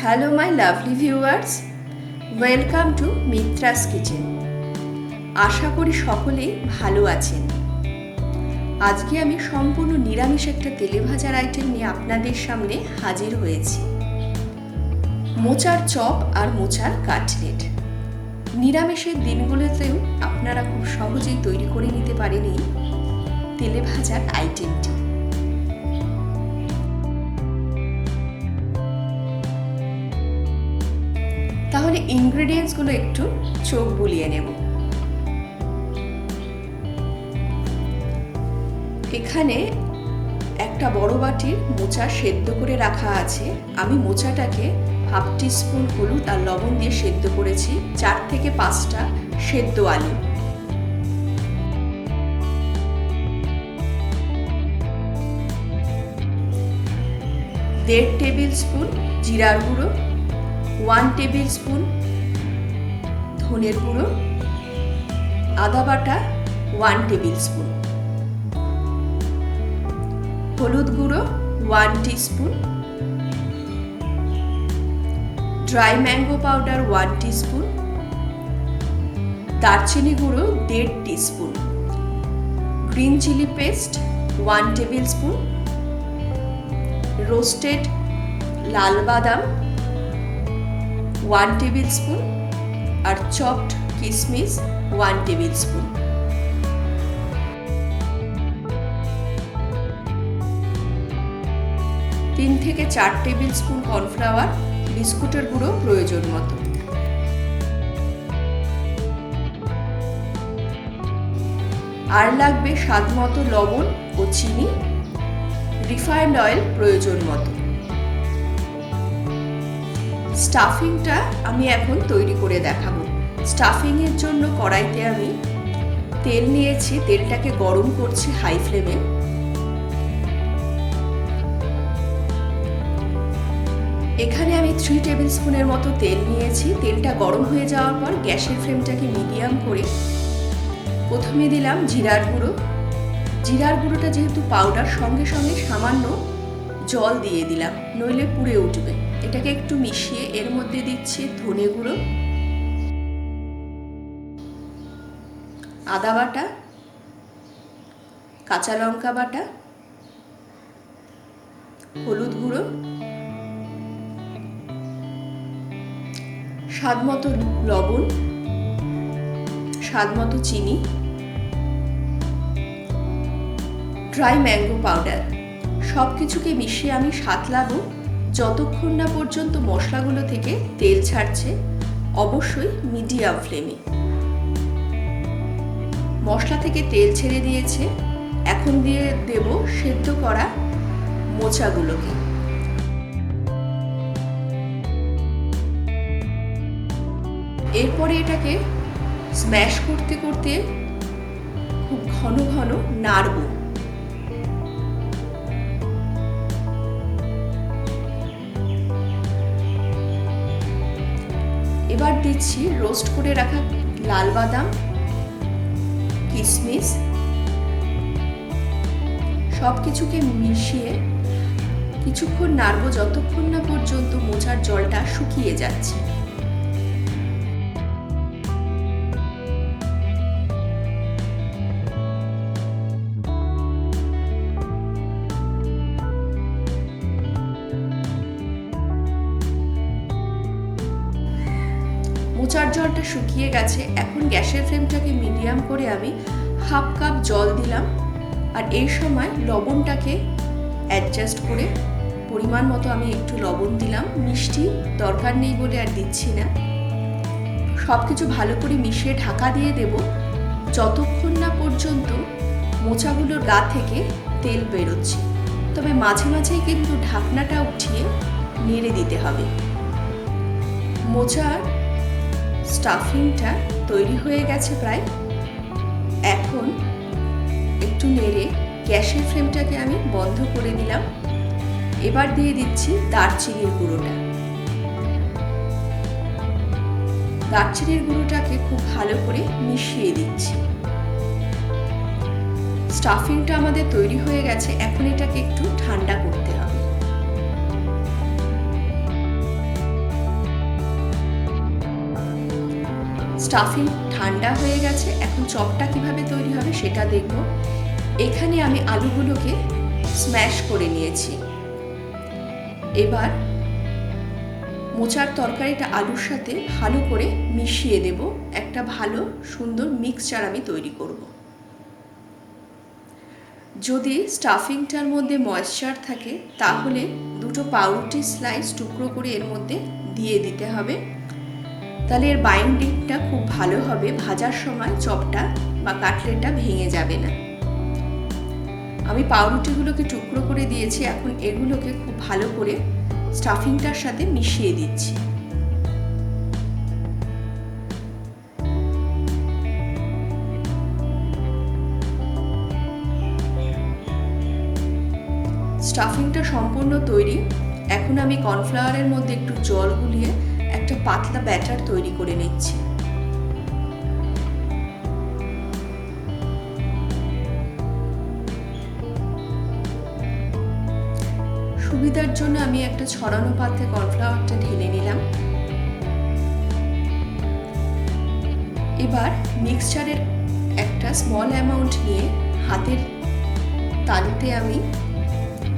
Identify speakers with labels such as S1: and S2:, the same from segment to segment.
S1: Hello my lovely viewers, welcome to Mitra's Kitchen. আশা করি সকলেই ভালো আছেন। আজকে আমি সম্পূর্ণ নিরামিষ একটা তেলে ভাজার আইটেম নিয়ে আপনাদের সামনে হাজির হয়েছি। মোচার চপ আর মোচার কাটলেট। নিরামিষের দিনগুলোতেও আপনারা খুব সহজেই তৈরি করে নিতে পারেন এই তেলে ভাজার আইটেমটি। তাহলে ইনগ্রেডিয়েন্টসগুলো একটু চোখ বুলিয়ে নেব। এখানে একটা বড় বাটির মোচা সেদ্ধ করে রাখা আছে। আমি মোচাটাকে হাফ টিস্পুন হলুদ আর লবণ দিয়ে সেদ্ধ করেছি। 4 থেকে 5টা সেদ্ধ আলু, দেড় টেবিল স্পুন জিরার গুঁড়ো, 1 টেবিল স্পুন ধনের গুঁড়ো, আদা বাটা 1 টেবিল স্পুন, হলুদ গুঁড়ো 1 teaspoon, dry mango powder 1 teaspoon, দারচিনি গুঁড়ো 1.5 teaspoon, green chilli paste 1 tablespoon, roasted লাল বাদাম 1 টেবিল স্পুন আর চপড কিশমিশ 1 টেবিল স্পুন। তিন থেকে 4 টেবিল স্পুন কর্নফ্লাওয়ার, বিস্কুটের গুঁড়ো প্রয়োজন মতো। আর লাগবে স্বাদ মতো লবণ ও চিনি, রিফাইন্ড অয়েল প্রয়োজন মতো। স্টাফিংটা আমি এখন তৈরি করে দেখাবো। স্টাফিংয়ের জন্য কড়াইতে আমি তেল নিয়েছি, তেলটাকে গরম করছি হাই ফ্লেমে। এখানে আমি 3 টেবিল স্পুনের মতো তেল নিয়েছি। তেলটা গরম হয়ে যাওয়ার পর গ্যাসের ফ্লেমটাকে মিডিয়াম করে প্রথমে দিলাম জিরার গুঁড়ো। জিরার গুঁড়োটা যেহেতু পাউডার, সঙ্গে সঙ্গে সামান্য জল দিয়ে দিলাম, নইলে পুড়ে উঠবে। এটাকে একটু মিশিয়ে এর মধ্যে দিচ্ছি ধনে গুঁড়ো, আদা বাটা, কাঁচা লঙ্কা বাটা, হলুদ গুঁড়ো, স্বাদ মতো লবণ, স্বাদ মতো চিনি, ড্রাই ম্যাঙ্গো পাউডার। সব কিছুকে মিশিয়ে আমি সাঁতলাবো যতক্ষণ না পর্যন্ত মশলাগুলো থেকে তেল ছাড়ছে, অবশ্যই মিডিয়াম ফ্লেমে। মশলা থেকে তেল ছেড়ে দিয়েছে, এখন দিয়ে দেব সেদ্ধ করা মোচাগুলোকে। এরপরে এটাকে স্ম্যাশ করতে করতে খুব ঘন ঘন নাড়ব। এবার দিচ্ছি রোস্ট করে রাখা লাল বাদাম, কিশমিশ। সবকিছুকে মিশিয়ে কিছুক্ষণ নাড়ব যতক্ষণ না পর্যন্ত মোচার জলটা শুকিয়ে যাচ্ছে। মোচার জলটা শুকিয়ে গেছে। এখন গ্যাসের ফ্লেমটাকে মিডিয়াম করে আমি হাফ কাপ জল দিলাম। আর এই সময় লবণটাকে অ্যাডজাস্ট করে পরিমাণ মতো আমি একটু লবণ দিলাম। মিষ্টি দরকার নেই বলে আর দিচ্ছি না। সব কিছু ভালো করে মিশিয়ে ঢাকা দিয়ে দেব যতক্ষণ না পর্যন্ত মোচাগুলোর গা থেকে তেল বেরোচ্ছে। তবে মাঝে মাঝেই কিন্তু ঢাকনাটা উঠিয়ে নেড়ে দিতে হবে। মোচার স্টাফিংটা তৈরি হয়ে গেছে প্রায়। এখন একটু নেড়ে গ্যাসের ফ্লেমটাকে আমি বন্ধ করে দিলাম। এবার দিয়ে দিচ্ছি দারচিনির গুঁড়োটা। দারচিনির গুঁড়োটাকে খুব ভালো করে মিশিয়ে দিচ্ছি। স্টাফিংটা আমাদের তৈরি হয়ে গেছে। এখন এটাকে একটু ঠান্ডা করতে হবে। স্টাফিং ঠান্ডা হয়ে গেছে। এখন চপটা কিভাবে তৈরি হবে সেটা দেখব। এখানে আমি আলুগুলোকে স্ম্যাশ করে নিয়েছি। এবার মোচার তরকারিটা আলুর সাথে ভালো করে মিশিয়ে দেব। একটা ভালো সুন্দর মিক্সচার আমি তৈরি করব। যদি স্টাফিংটার মধ্যে ময়েশ্চার থাকে তাহলে দুটো পাউরুটি স্লাইস টুকরো করে এর মধ্যে দিয়ে দিতে হবে, তাহলে এর বাইন্ডিংটা খুব ভালো হবে, ভাজার সময় চপটা বা কাটলেটটা ভেঙে যাবে না। আমি পাউরুটিগুলোকে টুকরো করে দিয়েছি। এখন এগুলোকে খুব ভালো করে স্টাফিংটার সাথে মিশিয়ে দিচ্ছি। স্টাফিংটা সম্পূর্ণ তৈরি। এখন আমি কর্নফ্লাওয়ারের মধ্যে একটু জল গুলিয়ে একটা পাতলা ব্যাটার তৈরি করে নিচ্ছি। সুবিধার জন্য আমি একটা ছড়ানো পাত্রে কর্নফ্লাওয়ারটা ঢেলে নিলাম। এবার মিক্সচারের একটা স্মল অ্যামাউন্ট নিয়ে হাতের তালুতে আমি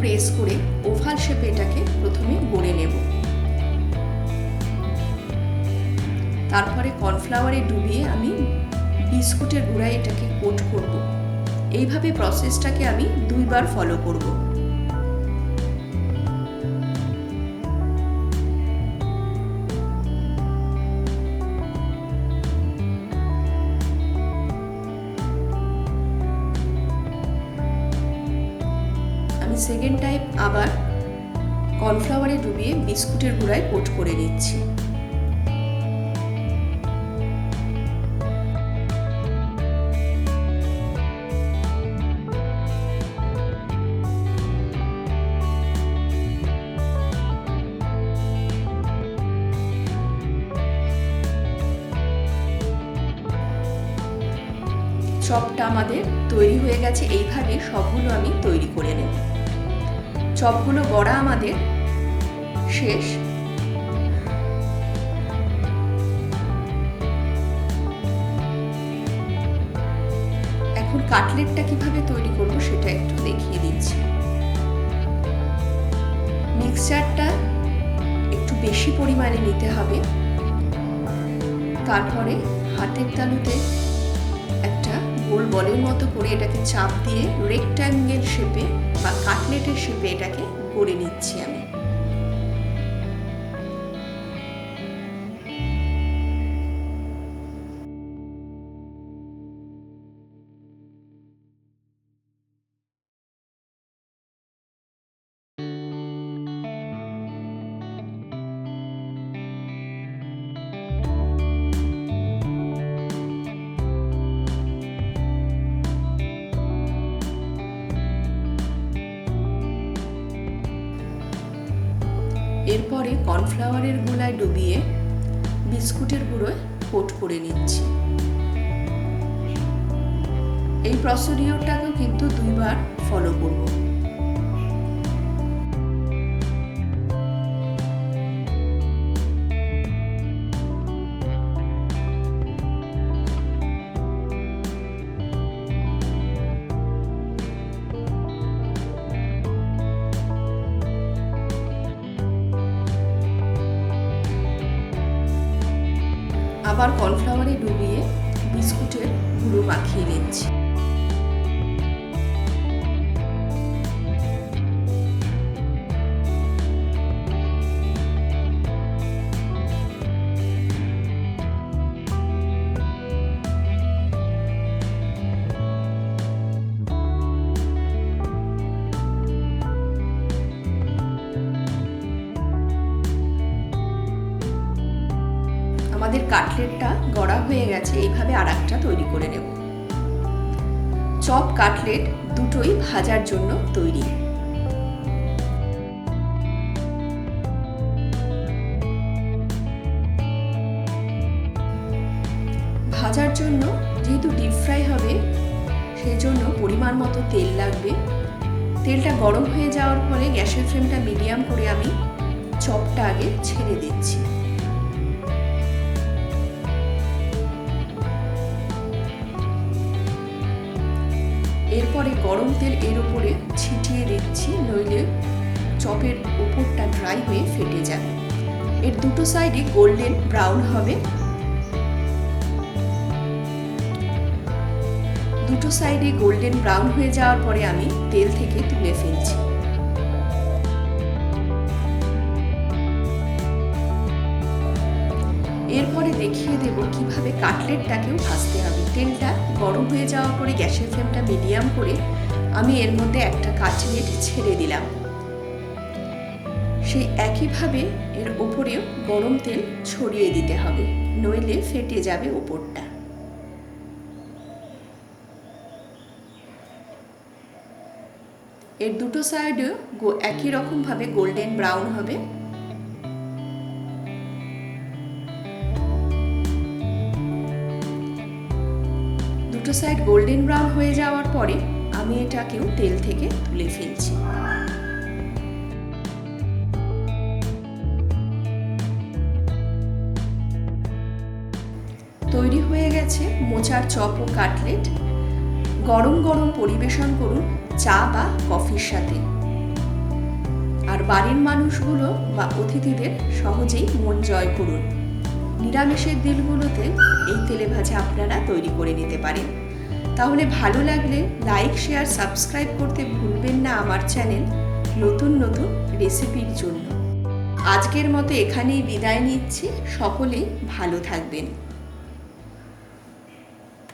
S1: প্রেস করে ওভাল শেপে এটাকে প্রথমে গড়ে নেব। তারপরে কর্নফ্লাওয়ারে ডুবিয়ে আমি বিস্কুটের গুঁড়ায় এটাকে কোট করব। এইভাবে প্রসেসটাকে আমি 2 বার ফলো করব। আমি সেকেন্ড টাইম আবার কর্নফ্লাওয়ারে ডুবিয়ে বিস্কুটের গুঁড়ায় কোট করে নিচ্ছি। চপটা আমাদের তৈরি হয়ে গেছে। এইভাবে সবগুলো আমি তৈরি করে নেব। চপগুলো গড়া আমাদের শেষ। এখন কাটলেটটা কিভাবে তৈরি করব সেটা একটু দেখিয়ে দিচ্ছি। মিক্সচারটা একটু বেশি পরিমাণে নিতে হবে। তারপরে হাতের তালুতে একটা গোল বলের মতো করে এটাকে চাপ দিয়ে রেক্ট্যাঙ্গেল শেপে বা কাটলেটের শেপে এটাকে গড়ে নিচ্ছি আমি। এরপরে কর্নফ্লাওয়ারের গোলায় ডুবিয়ে বিস্কুটের গুঁড়োয় কোট করে নিচ্ছি। এই প্রসিডিওরটাকেও কিন্তু 2 বার ফলো করব। আবার কর্নফ্লাওয়ারে ডুবিয়ে বিস্কুটের গুঁড়ো মাখিয়ে নিচ্ছি। আমাদের কাটলেটটা গড়া হয়ে গেছে। এইভাবে আরেকটা তৈরি করে নেব। চপ কাটলেট দুটোই ভাজার জন্য তৈরি। ভাজার জন্য যেহেতু ডিপ ফ্রাই হবে সেই জন্য পরিমাণ মতো তেল লাগবে। তেলটা গরম হয়ে যাওয়ার পরে গ্যাসের ফ্লেমটা মিডিয়াম করে আমি চপটা আগে ছেড়ে দিচ্ছি। এরপরে গরম তেল এর উপরে ছিটিয়ে দিচ্ছি, নইলে চপের উপরটা ড্রাই হয়ে ফেটে যাবে। এর দুটো সাইডে গোল্ডেন ব্রাউন হবে। দুটো সাইডে গোল্ডেন ব্রাউন হয়ে যাওয়ার পরে আমি তেল থেকে তুলে ফেলছি। এরপরে দেখিয়ে দেব কিভাবে কাটলেটটাকেও ভাজতে হবে। তেলটা গরম হয়ে যাওয়ার পরে গ্যাসের ফ্লেমটা মিডিয়াম করে আমি এর মধ্যে একটা কাটলেট ছেড়ে দিলাম। সেই একইভাবে এর ওপরেও গরম তেল ছড়িয়ে দিতে হবে, নইলে ফেটে যাবে ওপরটা। এর দুটো সাইডে একই রকম ভাবে গোল্ডেন ব্রাউন হবে। দুটো সাইড গোল্ডেন ব্রাউন হয়ে যাওয়ার পরে আমি এটাকেও তেল থেকে তুলে ফেলছি। তৈরি হয়ে গেছে মোচার চপ ও কাটলেট। গরম গরম পরিবেশন করুন চা বা কফির সাথে। আর বাড়ির মানুষগুলো বা অতিথিদের সহজেই মন জয় করুন। নিরামিষের দিনগুলোতে এই তেলে ভাজা আপনারা তৈরি করে নিতে পারেন। তাহলে ভালো লাগলে লাইক, শেয়ার, সাবস্ক্রাইব করতে ভুলবেন না আমার চ্যানেল নতুন নতুন রেসিপির জন্য। আজকের মতো এখানেই বিদায় নিচ্ছি। সকলেই ভালো থাকবেন।